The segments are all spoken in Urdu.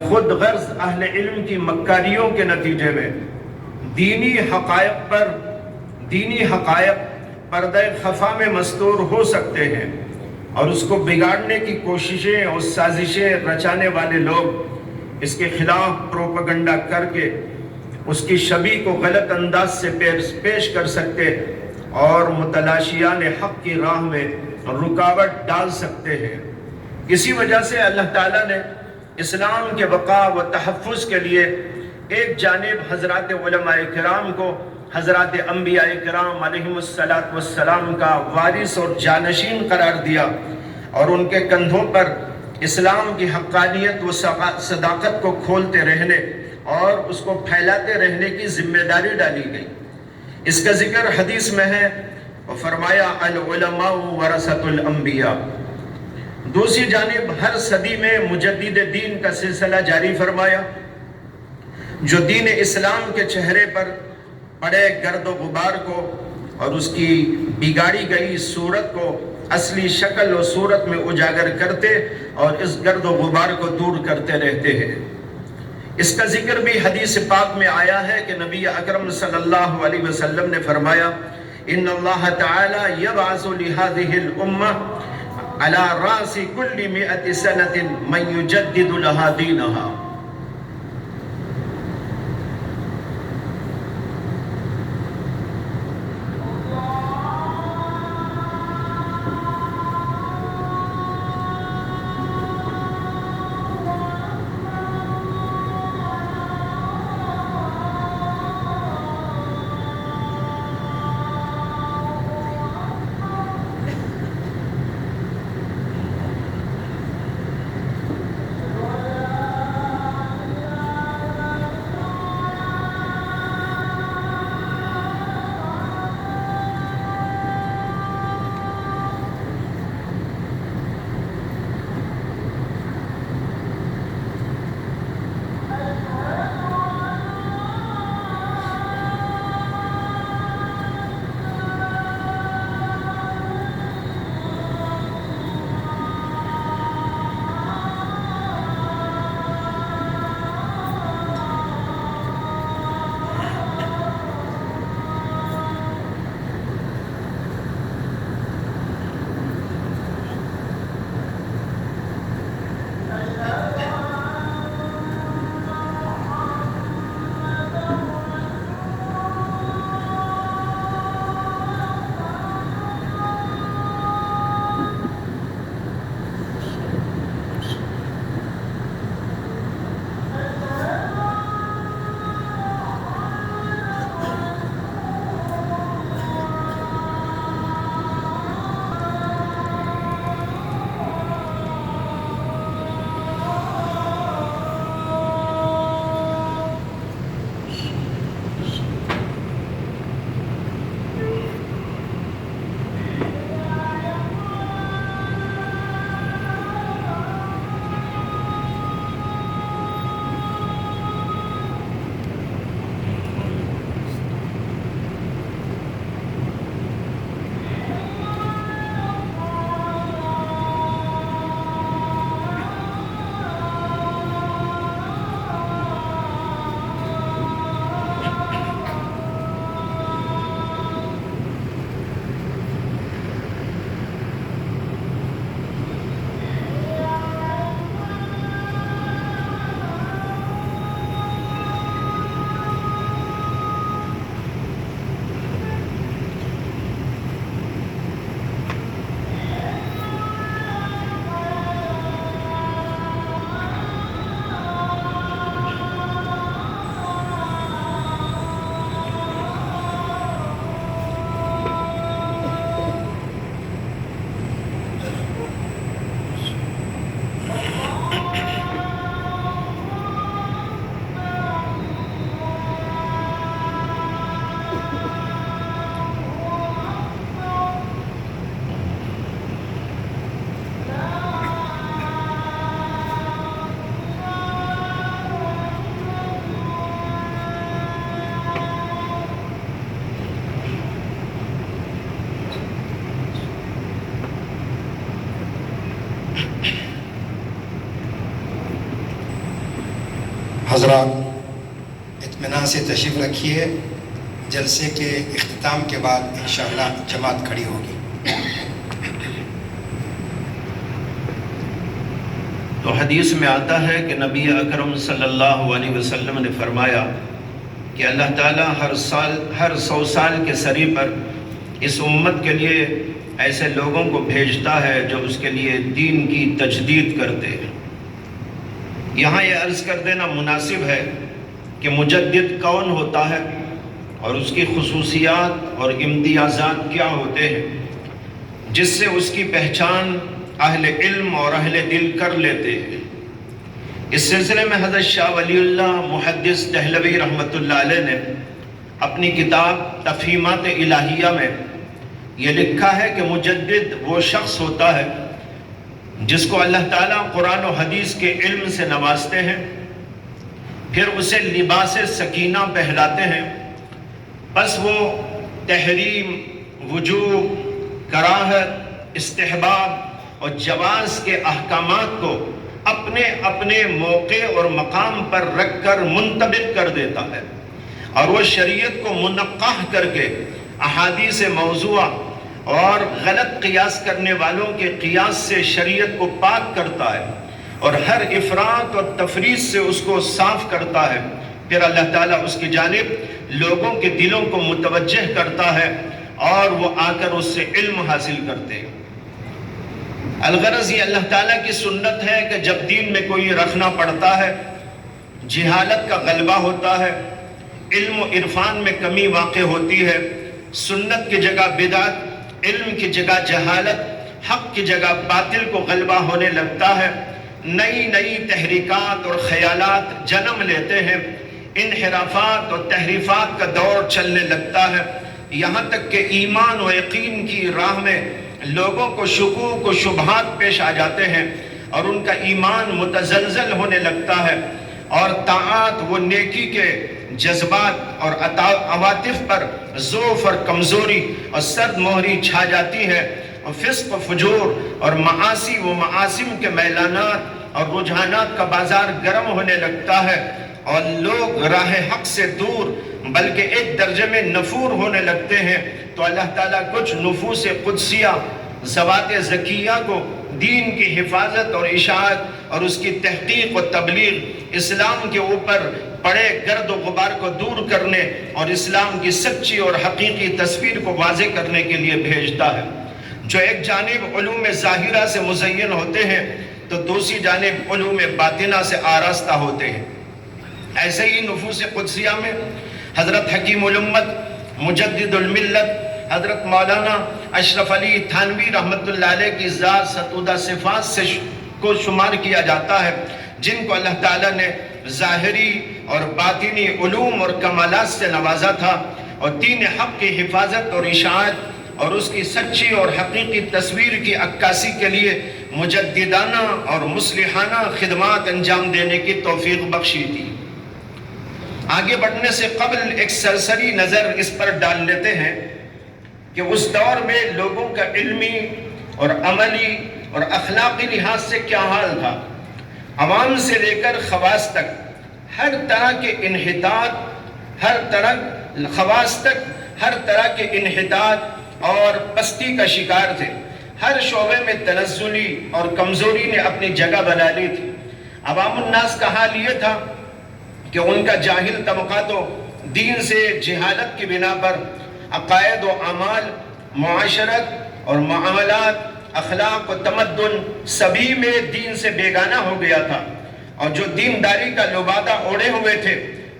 خود غرض اہل علم کی مکاریوں کے نتیجے میں دینی حقائق پردہ خفا میں مستور ہو سکتے ہیں، اور اس کو بگاڑنے کی کوششیں اور سازشیں رچانے والے لوگ اس کے خلاف پروپیگنڈا کر کے اس کی شبیہ کو غلط انداز سے پیش کر سکتے اور متلاشیان حق کی راہ میں رکاوٹ ڈال سکتے ہیں۔ اسی وجہ سے اللہ تعالیٰ نے اسلام کے بقا و تحفظ کے لیے ایک جانب حضرات علماء کرام کو حضرات انبیاء کرام علیہم السلام کا وارث اور جانشین قرار دیا، اور ان کے کندھوں پر اسلام کی حقانیت و صداقت کو کھولتے رہنے اور اس کو پھیلاتے رہنے کی ذمہ داری ڈالی گئی۔ اس کا ذکر حدیث میں ہے، اور فرمایا العلماء ورثۃ الانبیاء۔ دوسری جانب ہر صدی میں مجدد دین کا سلسلہ جاری فرمایا، جو دین اسلام کے چہرے پر پڑے گرد و غبار کو اور اس کی بگاڑی گئی صورت کو اصلی شکل و صورت میں اجاگر کرتے اور اس گرد و غبار کو دور کرتے رہتے ہیں۔ اس کا ذکر بھی حدیث پاک میں آیا ہے کہ نبی اکرم صلی اللہ علیہ وسلم نے فرمایا ان اللہ تعالی یبعث لہذہ الامہ علی راس کل 100 سنۃ من یجدد لہا دینہا۔ حضرات اطمینان سے تشریف رکھیے. جلسے کے اختتام کے بعد انشاءاللہ جماعت کھڑی ہوگی. تو حدیث میں آتا ہے کہ نبی اکرم صلی اللہ علیہ وسلم نے فرمایا کہ اللہ تعالیٰ ہر 100 سال کے سری پر اس امت کے لیے ایسے لوگوں کو بھیجتا ہے جو اس کے لیے دین کی تجدید کرتے ہیں. یہاں یہ عرض کر دینا مناسب ہے کہ مجدد کون ہوتا ہے اور اس کی خصوصیات اور امتیازات کیا ہوتے ہیں جس سے اس کی پہچان اہل علم اور اہل دل کر لیتے ہیں. اس سلسلے میں حضرت شاہ ولی اللہ محدث دہلوی رحمۃ اللہ علیہ نے اپنی کتاب تفہیمات الہیہ میں یہ لکھا ہے کہ مجدد وہ شخص ہوتا ہے جس کو اللہ تعالیٰ قرآن و حدیث کے علم سے نوازتے ہیں، پھر اسے لباس سکینہ پہناتے ہیں، بس وہ تحریم، وجوب، کراہت، استحباب اور جواز کے احکامات کو اپنے اپنے موقع اور مقام پر رکھ کر منطبق کر دیتا ہے، اور وہ شریعت کو منقح کر کے احادیث موضوعہ اور غلط قیاس کرنے والوں کے قیاس سے شریعت کو پاک کرتا ہے اور ہر افراط اور تفریط سے اس کو صاف کرتا ہے. پھر اللہ تعالیٰ اس کی جانب لوگوں کے دلوں کو متوجہ کرتا ہے اور وہ آ کر اس سے علم حاصل کرتے ہیں. الغرض یہ اللہ تعالیٰ کی سنت ہے کہ جب دین میں کوئی رکھنا پڑتا ہے، جہالت کا غلبہ ہوتا ہے، علم و عرفان میں کمی واقع ہوتی ہے، سنت کی جگہ بدعت، علم کی جگہ جہالت، حق کی جگہ باطل کو غلبہ ہونے لگتا ہے، نئی نئی تحریکات اور خیالات جنم لیتے ہیں، انحرافات اور تحریفات کا دور چلنے لگتا ہے، یہاں تک کہ ایمان و یقین کی راہ میں لوگوں کو شکوک و شبہات پیش آ جاتے ہیں اور ان کا ایمان متزلزل ہونے لگتا ہے، اور طاعات و نیکی کے جذبات اور عواطف پر ضعف اور کمزوری اور سرد مہری چھا جاتی ہے، اور فسق و فجور اور معاصی و معاصم کے میلانات اور رجحانات کا بازار گرم ہونے لگتا ہے، اور لوگ راہ حق سے دور بلکہ ایک درجے میں نفور ہونے لگتے ہیں. تو اللہ تعالیٰ کچھ نفوس قدسیہ، ذوات زکیہ کو دین کی حفاظت اور اشاعت اور اس کی تحقیق و تبلیغ، اسلام کے اوپر پڑے گرد و غبار کو دور کرنے اور اسلام کی سچی اور حقیقی تصویر کو واضح کرنے کے لیے بھیجتا ہے. جو ایک جانب علوم ظاہرہ سے مزین ہوتے ہیں تو دوسری جانب علوم باطنہ سے آراستہ ہوتے ہیں. ایسے ہی نفوس قدسیہ میں حضرت حکیم الامت مجدد الملت حضرت مولانا اشرف علی تھانوی رحمۃ اللہ علیہ کی ذات ستودہ صفات سے کو شمار کیا جاتا ہے، جن کو اللہ تعالیٰ نے ظاہری اور باطنی علوم اور کمالات سے نوازا تھا، اور دین حق کی حفاظت اور اشاعت اور اس کی سچی اور حقیقی تصویر کی عکاسی کے لیے مجددانہ اور مصلحانہ خدمات انجام دینے کی توفیق بخشی تھی. آگے بڑھنے سے قبل ایک سرسری نظر اس پر ڈال لیتے ہیں کہ اس دور میں لوگوں کا علمی اور عملی اور اخلاقی لحاظ سے کیا حال تھا. عوام سے لے کر خواص تک ہر طرح کے انحطاط، ہر طرح کے انحطاط اور پستی کا شکار تھے. ہر شعبے میں تنزلی اور کمزوری نے اپنی جگہ بنا لی تھی. عوام الناس کا حال یہ تھا کہ ان کا جاہل طبقہ تو دین سے جہالت کی بنا پر عقائد و اعمال، معاشرت اور معاملات، اخلاق و تمدن سبھی میں دین سے بیگانہ ہو گیا تھا، اور جو دینداری کا لبادہ اوڑھے ہوئے تھے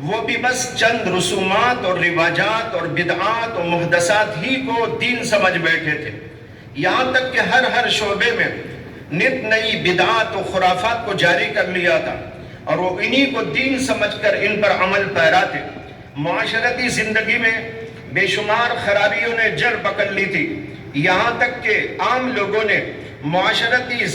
وہ بھی بس چند رسومات اور رواجات اور بدعات اور محدثات ہی کو دین سمجھ بیٹھے تھے. یہاں تک کہ ہر شعبے میں نت نئی بدعات و خرافات کو جاری کر لیا تھا، اور وہ انہی کو دین سمجھ کر ان پر عمل پیرا تھے. معاشرتی زندگی میں بے شمار خرابیوں نے جڑ پکڑ لی تھی، یہاں تک کہ عام لوگوں نے معاشرتی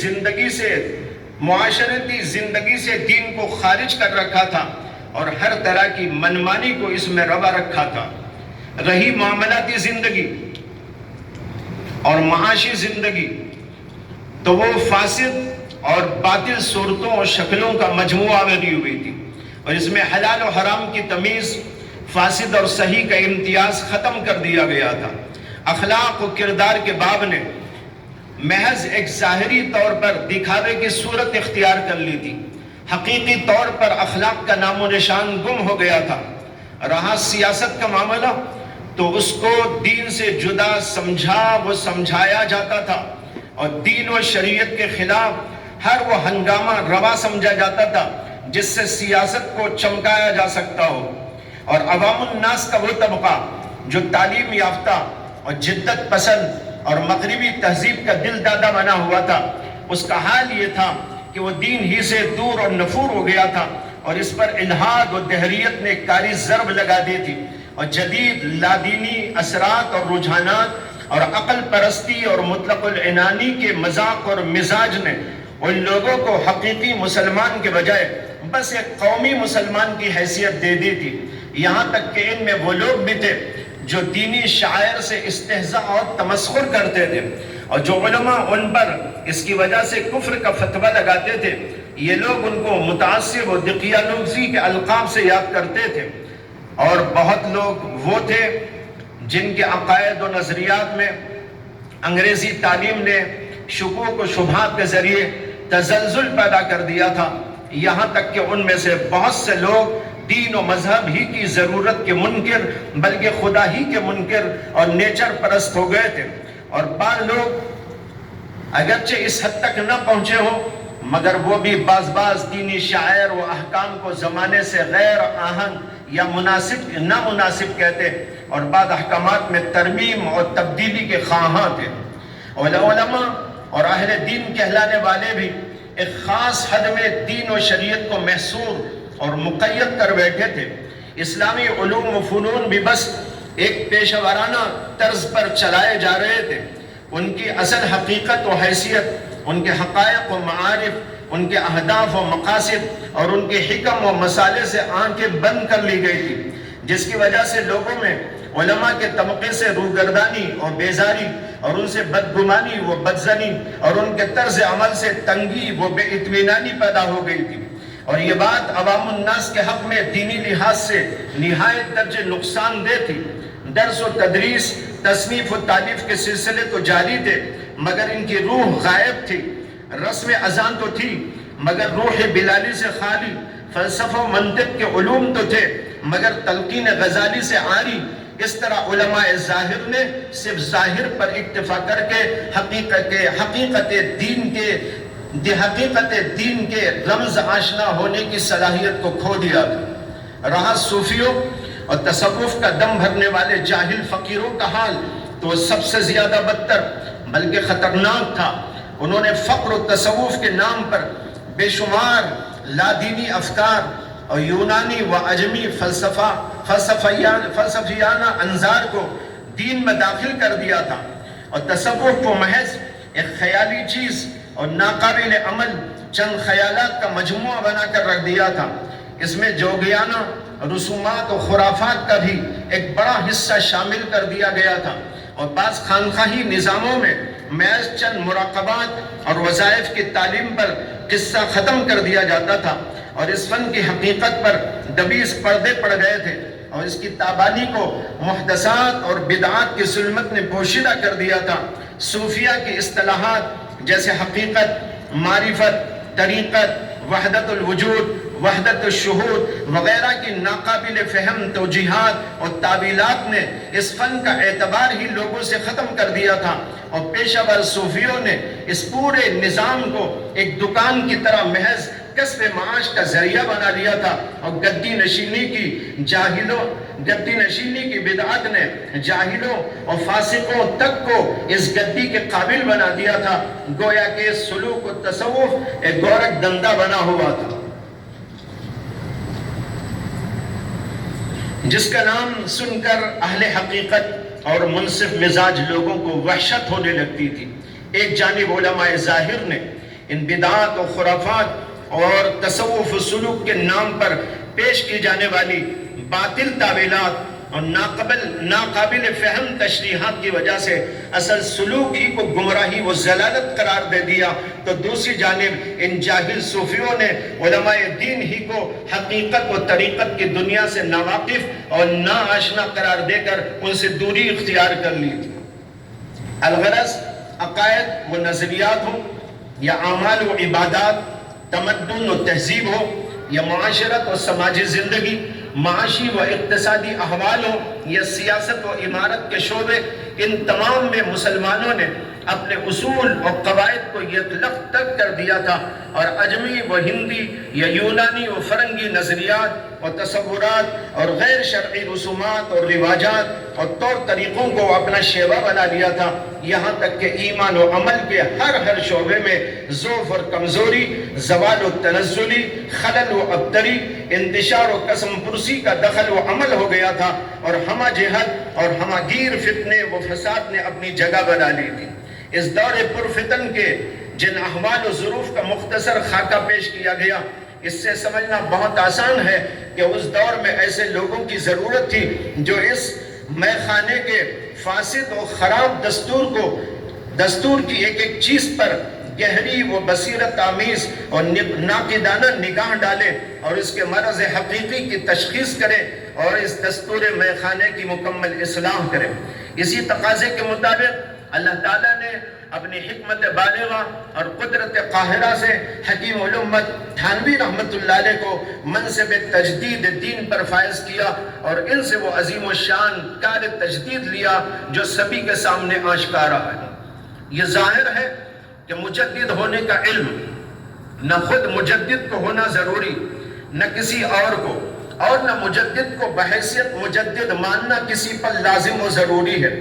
زندگی سے دین کو خارج کر رکھا تھا اور ہر طرح کی منمانی کو اس میں روا رکھا تھا. رہی معاملاتی زندگی اور معاشی زندگی تو وہ فاسد اور باطل صورتوں اور شکلوں کا مجموعہ بنی ہوئی تھی. اور اس میں حلال و حرام کی تمیز، فاسد اور صحیح کا امتیاز ختم کر دیا گیا تھا۔ اخلاق و کردار کے باب نے محض ایک ظاہری طور پر دکھاوے کی صورت اختیار کر لی تھی، حقیقی طور پر اخلاق کا نام و نشان گم ہو گیا تھا۔ رہا سیاست کا معاملہ تو اس کو دین سے جدا سمجھایا جاتا تھا، اور دین و شریعت کے خلاف ہر وہ ہنگامہ روا سمجھا جاتا تھا جس سے سیاست کو چمکایا جا سکتا ہو۔ اور عوام الناس کا وہ طبقہ جو تعلیم یافتہ اور جدت پسند اور مغربی تہذیب کا دل دادا بنا ہوا تھا، اس کا حال یہ تھا کہ وہ دین ہی سے دور اور نفور ہو گیا تھا، اور اس پر الحاد و دہریت نے کاری ضرب لگا دی تھی، اور جدید لادینی اثرات اور رجحانات اور عقل پرستی اور مطلق العنانی کے مذاق اور مزاج نے ان لوگوں کو حقیقی مسلمان کے بجائے بس ایک قومی مسلمان کی حیثیت دے دی تھی۔ یہاں تک کہ ان میں وہ لوگ بھی تھے جو دینی شاعر سے استہزاء اور تمسخر کرتے تھے، اور جو علماء ان پر اس کی وجہ سے کفر کا فتویٰ لگاتے تھے، یہ لوگ ان کو متعصب و دقیانوسی کے القاب سے یاد کرتے تھے۔ اور بہت لوگ وہ تھے جن کے عقائد و نظریات میں انگریزی تعلیم نے شکوک و شبہات کے ذریعے تزلزل پیدا کر دیا تھا، یہاں تک کہ ان میں سے بہت سے لوگ دین و مذہب ہی کی ضرورت کے منکر بلکہ خدا ہی کے منکر اور نیچر پرست ہو گئے تھے۔ اور بعض لوگ اگرچہ اس حد تک نہ پہنچے ہوں مگر وہ بھی بعض دینی شاعر و احکام کو زمانے سے غیر آہنگ یا نامناسب کہتے، اور بعض احکامات میں ترمیم اور تبدیلی کے خواہاں تھے۔ علماء اور اہل دین کہلانے والے بھی ایک خاص حد میں دین و شریعت کو محصور اور مقید کر بیٹھے تھے۔ اسلامی علوم و فنون بھی بس ایک پیشہ ورانہ طرز پر چلائے جا رہے تھے۔ ان کی اصل حقیقت و حیثیت، ان کے حقائق و معارف، ان کے اہداف و مقاصد اور ان کے حکم و مسالے سے آنکھیں بند کر لی گئی تھی، جس کی وجہ سے لوگوں میں علماء کے طبقے سے روگردانی اور بیزاری، اور ان سے بدگمانی و بدزنی، اور ان کے طرز عمل سے تنگی و بے اطمینانی پیدا ہو گئی تھی۔ اور یہ بات عوام الناس کے حق میں دینی لحاظ سے نہایت درجے نقصان دہ تھی۔ درس و تدریس، تصنیف و تالیف کے سلسلے تو جاری تھے مگر ان کی روح غائب تھی۔ رسم اذان تو تھی مگر روح بلالی سے خالی۔ فلسفہ و منطق کے علوم تو تھے مگر تلقین غزالی سے عاری۔ اس طرح علماء ظاہر نے صرف ظاہر پر اکتفا کر کے حقیقت دین کے رمز آشنا ہونے کی صلاحیت کو کھو دیا تھا۔ رہا صوفیوں اور تصوف کا دم بھرنے والے جاہل فقیروں کا حال تو سب سے زیادہ بدتر بلکہ خطرناک تھا۔ انہوں نے فقر و تصوف کے نام پر بے شمار لادینی افکار اور یونانی و عجمی فلسفیانہ انظار کو دین میں داخل کر دیا تھا، اور تصوف کو محض ایک خیالی چیز اور ناقابل عمل چند خیالات کا مجموعہ بنا کر رکھ دیا تھا۔ اس میں جوگیانہ رسومات و خرافات کا بھی ایک بڑا حصہ شامل کر دیا گیا تھا، اور بعض خانقاہی نظاموں میں محض چند مراقبات اور وظائف کی تعلیم پر قصہ ختم کر دیا جاتا تھا، اور اس فن کی حقیقت پر دبیز پردے پڑ گئے تھے، اور اس کی تابانی کو محدثات اور بدعات کی ظلمت نے پوشیدہ کر دیا تھا۔ صوفیہ کی اصطلاحات جیسے حقیقت، معرفت، طریقت، وحدت الوجود، وحدت الشہود وغیرہ کی ناقابل فہم توجیہات اور تعویلات نے اس فن کا اعتبار ہی لوگوں سے ختم کر دیا تھا، اور پیشہ ور صوفیوں نے اس پورے نظام کو ایک دکان کی طرح محض کسب معاش کا ذریعہ بنا لیا تھا، اور گدی نشینی کی بدعت نے جاہلوں اور فاسقوں تک کو اس گدی کے قابل بنا دیا تھا، گویا کہ سلوک و تصوف ایک گورک دندہ بنا ہوا تھا جس کا نام سن کر اہل حقیقت اور منصف مزاج لوگوں کو وحشت ہونے لگتی تھی۔ ایک جانب علماء ظاہر نے ان بدعات و خرافات اور تصوف و سلوک کے نام پر پیش کی جانے والی باطل تعویلات اور ناقابل فہم تشریحات کی وجہ سے اصل سلوک ہی کو گمراہی و ضلالت قرار دے دیا، تو دوسری جانب ان جاہل صوفیوں نے علماء دین ہی کو حقیقت و طریقت کی دنیا سے ناواقف اور ناآشنا قرار دے کر ان سے دوری اختیار کر لی تھی۔ الغرض عقائد و نظریات ہوں یا اعمال و عبادات، تمدن و تہذیب ہو یا معاشرت و سماجی زندگی، معاشی و اقتصادی احوال ہو یا سیاست و عمارت کے شعبے، ان تمام میں مسلمانوں نے اپنے اصول اور قواعد کو یکلخت ترک کر دیا تھا، اور عجمی و ہندی یا یونانی و فرنگی نظریات اور تصورات اور غیر شرعی رسومات اور رواجات اور طور طریقوں کو اپنا شیوا بنا لیا تھا، یہاں تک کہ ایمان و عمل کے ہر شعبے میں ضعف اور کمزوری، زوال و تنزلی، خلل و ابتری، انتشار و قسم پرسی کا دخل و عمل ہو گیا تھا، اور ہمہ جہت اور ہمہ گیر فتنے و فساد نے اپنی جگہ بنا لی تھی۔ اس دور پرفتن کے جن احوال و ظروف کا مختصر خاکہ پیش کیا گیا، اس سے سمجھنا بہت آسان ہے کہ اس دور میں ایسے لوگوں کی ضرورت تھی جو اس مے خانے کے فاسد و خراب دستور کی ایک چیز پر گہری و بصیرت آمیز اور ناقدانہ نگاہ ڈالے اور اس کے مرض حقیقی کی تشخیص کرے اور اس دستور مے خانے کی مکمل اصلاح کرے۔ اسی تقاضے کے مطابق اللہ تعالیٰ نے اپنی حکمت بالغہ اور قدرت قاہرہ سے حکیم الامت تھانوی رحمت اللہ علیہ کو منصب تجدید دین پر فائز کیا، اور ان سے وہ عظیم الشان کار تجدید لیا جو سبھی کے سامنے آشکارا ہے۔ یہ ظاہر ہے کہ مجدد ہونے کا علم نہ خود مجدد کو ہونا ضروری، نہ کسی اور کو، اور نہ مجدد کو بحیثیت مجدد ماننا کسی پر لازم و ضروری ہے۔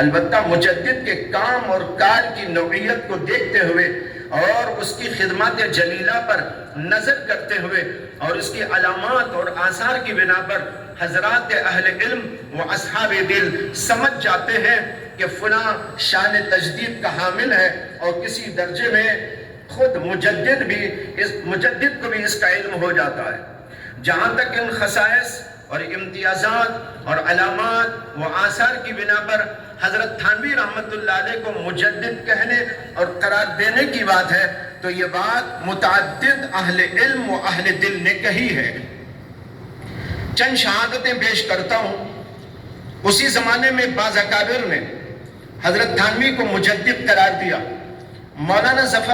البتہ مجدد کے کام اور کار کی نوعیت کو دیکھتے ہوئے اور اس کی خدمات جلیلہ پر نظر کرتے ہوئے اور اس کی علامات اور آثار کی بنا پر حضرات اہل علم و اصحاب دل سمجھ جاتے ہیں کہ فلاں شان تجدید کا حامل ہے، اور کسی درجے میں خود مجدد کو بھی اس کا علم ہو جاتا ہے۔ جہاں تک ان خصائص اور امتیازات اور علامات و آثار کی بنا پر حضرت تھانوی رحمت اللہ علیہ کو مجدد کہنے اور قرار دینے کی بات ہے، تو یہ بات متعدد اہل علم و اہل دل نے کہی ہے۔ چند شہادتیں پیش کرتا ہوں۔ اسی زمانے میں بعض اکابر نے حضرت تھانوی کو مجدد قرار دیا۔ مولانا ظفر